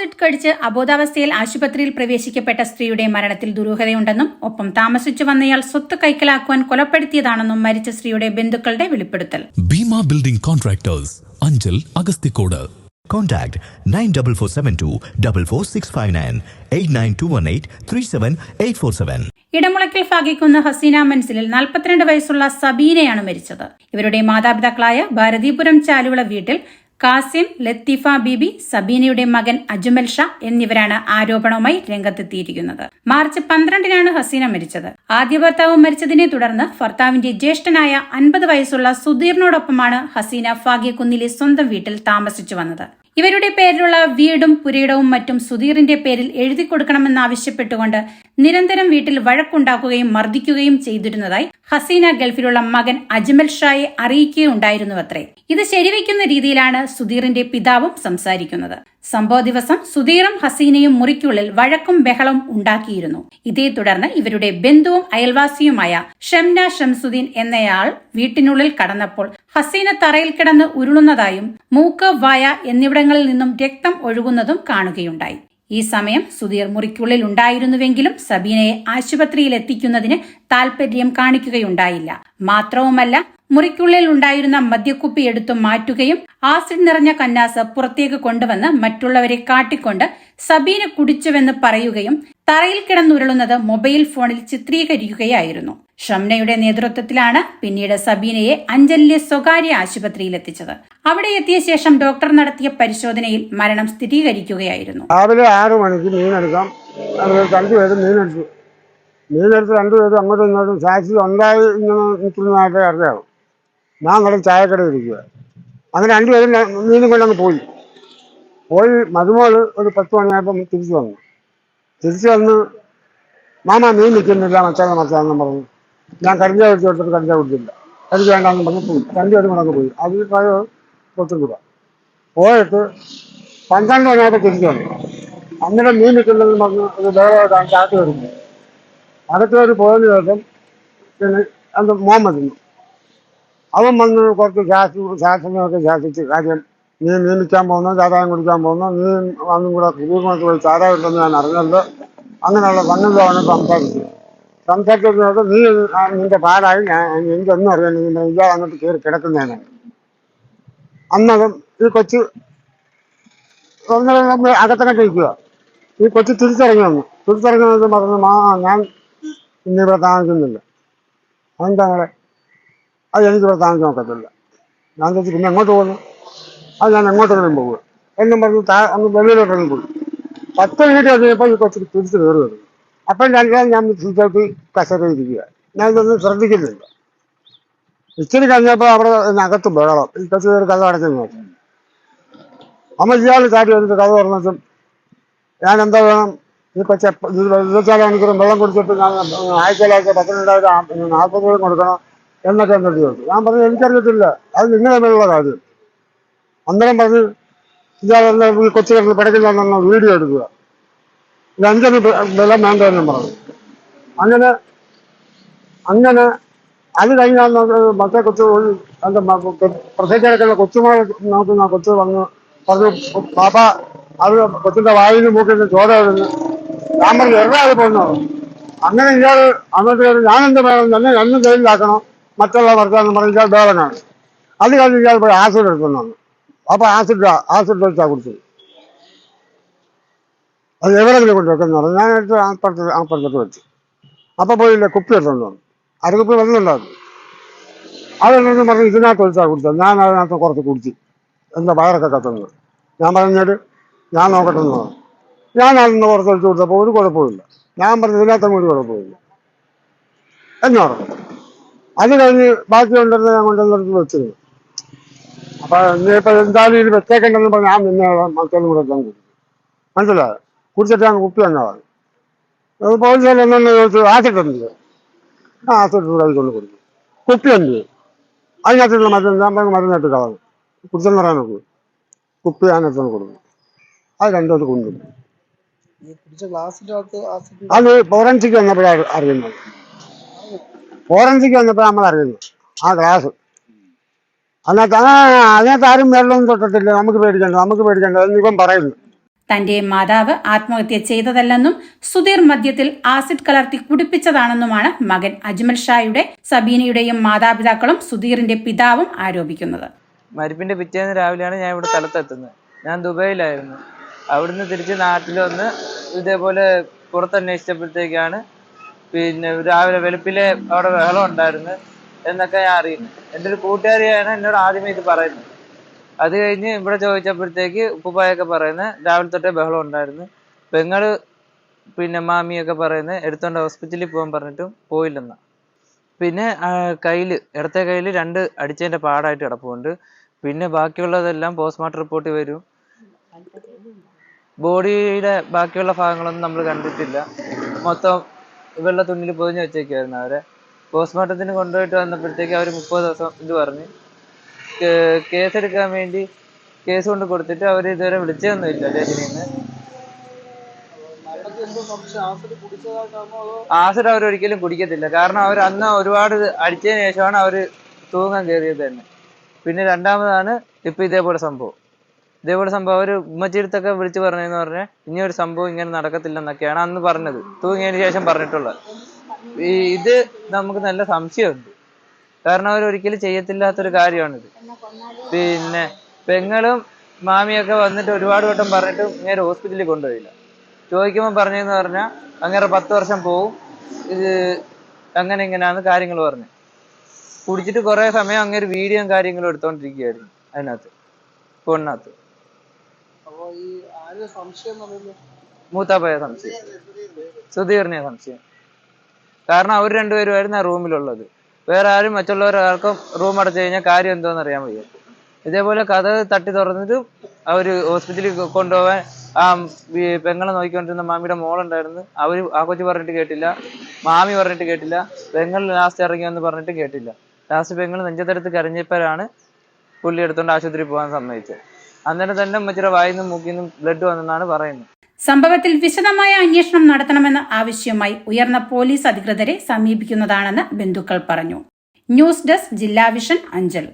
Acid കടിച്ച് അബോധാവസ്ഥയിൽ ആശുപത്രിയിൽ പ്രവേശിക്കപ്പെട്ട സ്ത്രീയുടെ മരണത്തിൽ ദുരൂഹതയുണ്ടെന്നും ഒപ്പം താമസിച്ചു വന്നയാൾ സ്വത്ത് കൈക്കലാക്കുവാൻ കൊലപ്പെടുത്തിയതാണെന്നും മരിച്ച സ്ത്രീയുടെ ബന്ധുക്കളുടെ വെളിപ്പെടുത്തൽ. Bhima building contractors, Anchal, Agasthikode. Contact 94472 44659 89218 37847. Edamulakkal ഫാഗിക്കുന്ന ഹസീന മൻസിലിൽ 42 വയസ്സുള്ള സബീനയാണ് മരിച്ചത്. ഇവരുടെ മാതാപിതാക്കളായ ഭാരതീപുരം ചാലുവിള വീട്ടിൽ കാസിം, ലത്തീഫ ബീബി, സബീനയുടെ മകൻ അജ്മൽ ഷാ എന്നിവരാണ് ആരോപണവുമായി രംഗത്തെത്തിയിരിക്കുന്നത്. മാർച്ച് 12-നാണ് ഹസീന മരിച്ചത്. ആദ്യ ഭർത്താവ് മരിച്ചതിനെ തുടർന്ന് ഭർത്താവിന്റെ ജ്യേഷ്ഠനായ 50 വയസ്സുള്ള സുധീറിനോടൊപ്പമാണ് ഹസീന ഫാഗിക്കുന്നിലെ സ്വന്തം വീട്ടിൽ താമസിച്ചു വന്നത്. ഇവരുടെ പേരിലുള്ള വീടും പുരയിടവും മറ്റും സുധീറിന്റെ പേരിൽ എഴുതി കൊടുക്കണമെന്നാവശ്യപ്പെട്ടുകൊണ്ട് നിരന്തരം വീട്ടിൽ വഴക്കുണ്ടാക്കുകയും മർദ്ദിക്കുകയും ചെയ്തിരുന്നതായി ഹസീന ഗൾഫിലുള്ള മകൻ അജ്മൽ ഷായെ അറിയിക്കുകയുണ്ടായിരുന്നുവത്രേ. ഇത് ശരിവയ്ക്കുന്ന രീതിയിലാണ് സുധീറിന്റെ പിതാവും സംസാരിക്കുന്നത്. സംഭവ ദിവസം സുധീറും ഹസീനയും മുറിക്കുള്ളിൽ വഴക്കും ബഹളവും ഉണ്ടാക്കിയിരുന്നു. ഇതേ തുടർന്ന് ഇവരുടെ ബന്ധുവും അയൽവാസിയുമായ ഷംന ഷംസുദ്ദീൻ എന്നയാൾ വീട്ടിനുള്ളിൽ കടന്നപ്പോൾ ഹസീന തറയിൽ കിടന്ന് ഉരുളുന്നതായും മൂക്ക്, വായ എന്നിവിടങ്ങളിൽ നിന്നും രക്തം ഒഴുകുന്നതും കാണുകയുണ്ടായി. ഈ സമയം സുധീർ മുറിക്കുള്ളിൽ ഉണ്ടായിരുന്നുവെങ്കിലും സബീനയെ ആശുപത്രിയിൽ എത്തിക്കുന്നതിന് താൽപര്യം കാണിക്കുകയുണ്ടായില്ല. മാത്രവുമല്ല, മുറിക്കുള്ളിൽ ഉണ്ടായിരുന്ന മദ്യക്കുപ്പി എടുത്തു മാറ്റുകയും ആസിഡ് നിറഞ്ഞ കന്നാസ് പുറത്തേക്ക് കൊണ്ടുവന്ന് മറ്റുള്ളവരെ കാട്ടിക്കൊണ്ട് സബീന കുടിച്ചുവെന്ന് പറയുകയും തറയിൽ കിടന്നുരുളുന്നത് മൊബൈൽ ഫോണിൽ ചിത്രീകരിക്കുകയായിരുന്നു. ഷംനയുടെ നേതൃത്വത്തിലാണ് പിന്നീട് സബീനയെ അഞ്ചലിലെ സ്വകാര്യ ആശുപത്രിയിൽ എത്തിച്ചത്. അവിടെ എത്തിയ ശേഷം ഡോക്ടർ നടത്തിയ പരിശോധനയിൽ മരണം സ്ഥിരീകരിക്കുകയായിരുന്നു. രാവിലെ 6 മണിക്ക് മീനെടുക്കാം. രണ്ടുപേരും മീനെടുത്തു. രണ്ടുപേരും അങ്ങോട്ടും ഇങ്ങോട്ടും സാക്ഷി ഉണ്ടായി ഇങ്ങനെ നിൽക്കുന്നതായിട്ട് അറിയാവും. ഞാൻ അവിടെ ചായക്കട ഇരിക്കുക. അങ്ങനെ രണ്ടുപേരും മീനും കൊണ്ടങ്ങ് പോയി. മരുമോള് ഒരു 10 മണിയായപ്പം തിരിച്ചു വന്ന് മാമ മീൻ നിൽക്കുന്നില്ല, മച്ചാന്ന് പറഞ്ഞു. ഞാൻ കടിഞ്ഞ കുടിച്ച് കൊടുത്തിട്ട് കടിഞ്ഞ കുടിച്ചില്ല, എനിക്ക് വേണ്ടാന്ന് പറഞ്ഞ് പോയി. രണ്ടുപേരും കൂടെ പോയി. അതിൽ പൊത്തും കൂടെ പോയിട്ട് 12 മണിയായപ്പോൾ തിരിച്ചു വന്നു. അന്നേരം മീൻ നിൽക്കുന്നതെന്ന് പറഞ്ഞ് ഒരു വേറെ ചാട്ട് വരുന്നു. അകത്ത് പോയതിനു ശേഷം പിന്നെ എൻ്റെ മോൻ വരുന്നു. അവൻ വന്ന് കുറച്ച് ശാസനയൊക്കെ ശാസിച്ച്, കാര്യം നീ നിയമിക്കാൻ പോകുന്നു, ചാരായം കുടിക്കാൻ പോകുന്നു, നീ അന്നും കൂടെ കുടുംബത്തിൽ പോയി ചാരായം ഉണ്ടെന്ന് ഞാൻ അറിഞ്ഞല്ലോ, അങ്ങനെയുള്ള സംഗതിയാണ് സംസാരിച്ചത്. നീ നിന്റെ പാടായി, എനിക്കൊന്നും അറിയാൻ ഇയാൾ അങ്ങോട്ട് കയറി കിടക്കുന്നതാണ്. അന്നതും ഈ കൊച്ച് അകത്തങ്ങോട്ട് ഇരിക്കുക. ഈ കൊച്ച് തിരിച്ചിറങ്ങി വന്നത് പറഞ്ഞു, ഞാൻ ഇന്നിവിടെ താമസിക്കുന്നില്ല. അതെന്താ അങ്ങനെ? അത് എനിക്കിവിടെ താമസിക്കാൻ നോക്കത്തില്ല. ഞാൻ ചോദിച്ചു പിന്നെ എങ്ങോട്ട് പോകുന്നു? അത് ഞാൻ എങ്ങോട്ടെങ്കിലും പോകുക എന്നും പറഞ്ഞ് ഒന്ന് വെളിയിലോട്ട് ഇറങ്ങി പോയി. 10 മിനിറ്റ് കഴിഞ്ഞപ്പോൾ ഈ കൊച്ചിന് തിരിച്ച് കയറി വരുന്നു. അപ്പം ഞാൻ തിരിച്ചോട്ട് കസേരയിരിക്കുക. ഞാൻ ഇതൊന്നും ശ്രദ്ധിക്കുന്നില്ല. ഇച്ചിരി കഴിഞ്ഞപ്പോൾ അവിടെ അകത്ത് ബഹളം. ഈ കൊച്ചു കയറി കഥ അടച്ചു നോക്കി. അമ്മ ഇയാൾ ചാടി വന്നിട്ട് കഥ തുറന്നിട്ടും ഞാൻ എന്താ വേണം, ഈ കൊച്ച 24 മണിക്കൂറും വെള്ളം കുടിച്ചിട്ട് ഞാൻ ആഴ്ചയിലാഴ്ച 40 കൊടുക്കണം എന്നൊക്കെ എന്തൊക്കെ ചോദിച്ചു. ഞാൻ പറഞ്ഞു എനിക്കറിയത്തില്ല, അത് നിങ്ങൾ തമ്മിലുള്ള കാര്യം. അന്നേരം പറഞ്ഞ് ഇയാളെന്താ ഈ കൊച്ചു കിടന്ന് പിടക്കില്ലെന്നോ വീഡിയോ എടുക്കുക, 5 വെള്ളം വേണ്ടെന്നും പറഞ്ഞു. അങ്ങനെ അത് കഴിഞ്ഞാൽ മറ്റേ കൊച്ചു എൻ്റെ പ്രത്യേകിച്ച് കൊച്ചുമോളെ നോക്കുന്ന കൊച്ചു പറഞ്ഞു പാപ്പ അത് കൊച്ചിൻ്റെ വായിന് മൂക്കിന് ചോര വരുന്നു. ഞാൻ പറഞ്ഞു എറണാകുളം പോകുന്നു. അങ്ങനെ ഇയാൾ അങ്ങോട്ട് ഞാനെന്ത് വേണം, എന്നെ എന്നും ജയിലിലാക്കണം, മറ്റുള്ള വർക്കാന്ന് പറഞ്ഞ് ഇയാൾ ബേളനാണ്. അത് കഴിഞ്ഞ് ഇയാൾ പോയി ആസിഡ് എടുക്കുന്നു. അപ്പോൾ ആസിഡ് വെച്ചാൽ കുടിച്ചത്. അത് എവിടെങ്കിലും കൊണ്ട് വെക്കുന്ന പറഞ്ഞു. ഞാൻ എടുത്ത് അപ്പുറത്തോട്ട് വെച്ചു. അപ്പോൾ പോയില്ല, കുപ്പി എടുത്തോണ്ട് വന്നു. അരക്കുപ്പി വെള്ളമുണ്ടായിരുന്നു. അതെന്നു പറഞ്ഞ് ഇതിനകത്ത് ഒഴിച്ചാൽ കുടിച്ചത്. ഞാൻ അതിനകത്ത് കുറച്ച് കുടിച്ചു. എന്താ വയറൊക്കെ കത്തുന്നത്. ഞാൻ പറഞ്ഞിട്ട് ഞാൻ നോക്കട്ടെ എന്ന് പറഞ്ഞു. ഞാൻ അന്ന് കുറച്ച് ഒഴിച്ച് കൊടുത്തപ്പോൾ ഒരു കുഴപ്പമില്ല. ഞാൻ പറഞ്ഞു ഇതിനകത്തും ഒരു കുഴപ്പമില്ല എന്ന് പറഞ്ഞു. അത് കഴിഞ്ഞ് ബാക്കി കൊണ്ടുവരുന്നത് ഞാൻ കൊണ്ടുവന്നിടത്ത് വെച്ചിരുന്നു. അപ്പം ഇനിയിപ്പോൾ എന്തായാലും ഇത് വെച്ചേക്കണ്ടെന്ന് പറഞ്ഞ് ഞാൻ പിന്നെ മക്കളും കൂടെ എല്ലാം കുടിച്ചു. മനസ്സിലായോ? കുടിച്ചിട്ട് ഞാൻ കുപ്പി തന്നതാണ്. പോലീസുകാർ എന്നു ചോദിച്ചു ആസിഡുണ്ട്. ആസിഡ് കൊണ്ട് കൊടുത്തു. കുപ്പി ഉണ്ട്, അതിനകത്തുള്ള മരുന്നിട്ട് കളഞ്ഞു. കുടിച്ചെന്ന് പറയാൻ നോക്കൂ. കുപ്പി അതിനകത്ത് കൊടുക്കും. അത് രണ്ടോട്ട് കൊണ്ടുപോയി. അത് ഫോറൻസിക്ക് വന്നപ്പോഴാണ് അറിയുന്നത്. നമ്മൾ അറിയുന്നത് ആ ഗ്ലാസ് അതിനകത്ത് ആരും വെള്ളമൊന്നും തൊട്ടിട്ടില്ല. നമുക്ക് പേടിക്കണ്ട എന്നിവൻ പറയുന്നു. തന്റെ മാതാവ് ആത്മഹത്യ ചെയ്തതല്ലെന്നും സുധീർ മദ്യത്തിൽ ആസിഡ് കലർത്തി കുടിപ്പിച്ചതാണെന്നുമാണ് മകൻ അജ്മൽ ഷായുടെ സബീനയുടെയും മാതാപിതാക്കളും സുധീറിന്റെ പിതാവും ആരോപിക്കുന്നത്. മരിപ്പിന്റെ പിറ്റേന്ന് രാവിലെയാണ് ഞാൻ ഇവിടെ സ്ഥലത്തെത്തുന്നത്. ഞാൻ ദുബൈയിലായിരുന്നു. അവിടുന്ന് തിരിച്ച് നാട്ടിൽ വന്ന് ഇതേപോലെ പുറത്തന്വേഷിച്ചപ്പോഴത്തേക്കാണ് പിന്നെ രാവിലെ വെളുപ്പിലെ അവിടെ ബഹളം ഉണ്ടായിരുന്നു എന്നൊക്കെ ഞാൻ അറിയുന്നത്. എൻ്റെ ഒരു കൂട്ടുകാരിയാണ് എന്നോട് ആദ്യമേ ഇത് പറയുന്നത്. അത് കഴിഞ്ഞ് ഇവിടെ ചോദിച്ചപ്പോഴത്തേക്ക് ഉപ്പുപ്പായൊക്കെ പറയുന്നത് രാവിലെ തൊട്ടേ ബഹളം ഉണ്ടായിരുന്നു. പെങ്ങള് പിന്നെ മാമിയൊക്കെ പറയുന്നത് എടുത്തോണ്ട് ഹോസ്പിറ്റലിൽ പോകാൻ പറഞ്ഞിട്ടും പോയില്ലെന്ന. പിന്നെ ഇടത്തെ കയ്യിൽ 2 അടിച്ചതിൻ്റെ പാടായിട്ട് കിടപ്പുണ്ട്. പിന്നെ ബാക്കിയുള്ളതെല്ലാം പോസ്റ്റ്മോർട്ടം റിപ്പോർട്ട് വരും. ബോഡിയുടെ ബാക്കിയുള്ള ഭാഗങ്ങളൊന്നും നമ്മൾ കണ്ടിട്ടില്ല. മൊത്തം വെള്ള തുണിയിൽ പൊതിഞ്ഞ് വെച്ചേക്കായിരുന്നു. അവരെ പോസ്റ്റ്മോർട്ടത്തിന് കൊണ്ടുപോയിട്ട് വന്നപ്പോഴത്തേക്ക് അവർ 30 ദിവസം ഇത് പറഞ്ഞ് കേസെടുക്കാൻ വേണ്ടി കേസ് കൊണ്ട് കൊടുത്തിട്ട് അവർ ഇതുവരെ വിളിച്ചതൊന്നുമില്ല സ്റ്റേഷനിൽ നിന്ന്. ആസിഡ് അവരൊരിക്കലും കുടിക്കത്തില്ല. കാരണം അവർ അന്ന് ഒരുപാട് അടിച്ചതിന് ശേഷമാണ് അവർ തൂങ്ങാൻ കയറിയത് തന്നെ. പിന്നെ രണ്ടാമതാണ് ഇപ്പം ഇതേപോലെ സംഭവം അവർ ഉമ്മച്ചിടത്തൊക്കെ വിളിച്ച് പറഞ്ഞതെന്ന് പറഞ്ഞാൽ ഇനിയൊരു സംഭവം ഇങ്ങനെ നടക്കത്തില്ലെന്നൊക്കെയാണ് അന്ന് പറഞ്ഞത്, തൂങ്ങിയതിന് ശേഷം പറഞ്ഞിട്ടുള്ളത്. ഇത് നമുക്ക് നല്ല സംശയമുണ്ട്. കാരണം അവരൊരിക്കലും ചെയ്യത്തില്ലാത്തൊരു കാര്യമാണിത്. പിന്നെ പെങ്ങളും മാമിയൊക്കെ വന്നിട്ട് ഒരുപാട് വട്ടം പറഞ്ഞിട്ടും ഇങ്ങനെ ഹോസ്പിറ്റലിൽ കൊണ്ടുപോയില്ല. ചോദിക്കുമ്പോൾ പറഞ്ഞതെന്ന് പറഞ്ഞാൽ അങ്ങനെ 10 വർഷം പോവും, ഇത് അങ്ങനെ ഇങ്ങനെയാണ് കാര്യങ്ങൾ പറഞ്ഞു. കുടിച്ചിട്ട് കുറേ സമയം അങ്ങനെ വീഡിയോയും കാര്യങ്ങളും എടുത്തോണ്ടിരിക്കുകയായിരുന്നു അതിനകത്ത്, ഫോണിനകത്ത്. മൂത്താപ്പയ സംശയം, സുധീറിനെ സംശയം. കാരണം അവർ രണ്ടുപേരുമായിരുന്നു ആ റൂമിലുള്ളത്. വേറെ ആരും മറ്റുള്ളവരാർക്കും റൂം അടച്ചു കഴിഞ്ഞാൽ കാര്യം എന്തോന്ന് അറിയാൻ വയ്യ. ഇതേപോലെ കഥ തട്ടി തുറന്നിട്ട് അവർ ഹോസ്പിറ്റലിൽ കൊണ്ടുപോകാൻ ആ പെങ്ങളെ നോക്കിക്കൊണ്ടിരുന്ന മാമിയുടെ മോളുണ്ടായിരുന്നു. അവർ ആ കൊച്ചു പറഞ്ഞിട്ട് കേട്ടില്ല, മാമി പറഞ്ഞിട്ട് കേട്ടില്ല, പെങ്ങൾ ലാസ്റ്റ് ഇറങ്ങി വന്ന് പറഞ്ഞിട്ട് കേട്ടില്ല. ലാസ്റ്റ് പെങ്ങൾ നെഞ്ചത്തെടുത്ത് കരഞ്ഞപ്പോഴാണ് പുള്ളി എടുത്തുകൊണ്ട് ആശുപത്രിയിൽ പോകാൻ സമ്മതിച്ചത്. അന്നേരം തന്നെ ഉമ്മച്ചിയുടെ വായിന്നും മൂക്കിന്നും ബ്ലഡ് വന്നെന്നാണ് പറയുന്നത്. സംഭവത്തിൽ വിശദമായ അന്വേഷണം നടത്തണമെന്ന ആവശ്യവുമായി ഉയർന്ന പോലീസ് അധികൃതരെ സമീപിക്കുന്നതാണെന്ന് ബന്ധുക്കൾ പറഞ്ഞു. ന്യൂസ് ഡെസ്ക് ജില്ലാ വിഷൻ, അഞ്ചൽ.